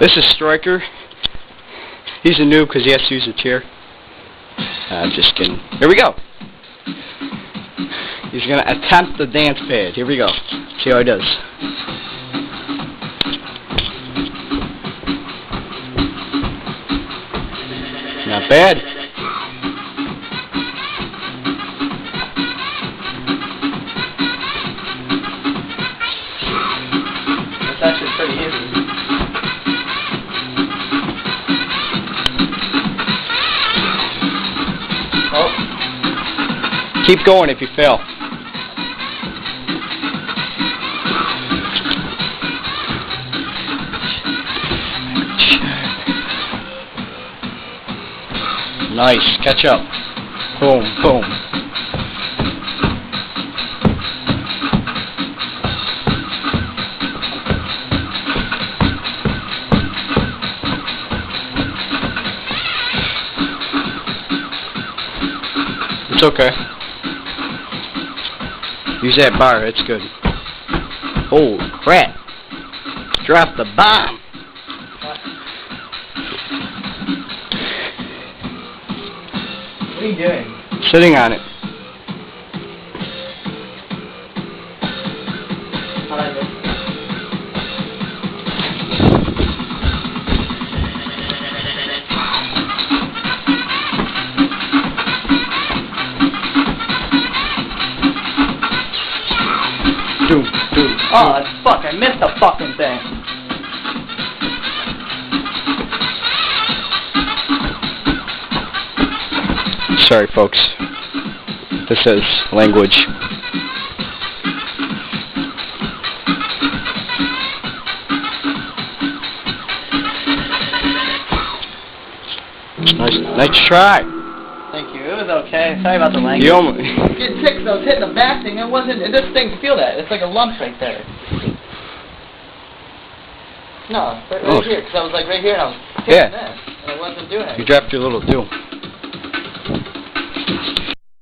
This is Stryker. He's a noob because he has to use a chair. I'm just kidding. Here we go. He's going to attempt the dance pad. Here we go. See how he does. Not bad. It's actually pretty easy. Oh. Keep going if you fail. Nice. Catch up. Boom, boom. It's okay. Use that bar. It's good. Oh, crap. Drop the bomb. What are you doing? Sitting on it. Oh, fuck, I missed the fucking thing. Sorry, folks. This is language. Nice try. Thank you. It was okay. Sorry about the language. You almost Getting sick because I was hitting the back thing. It wasn't. This thing, feel that? It's like a lump right there. No, right here. Because I was like right here and I was hitting this, and it wasn't doing it. You dropped your little deal.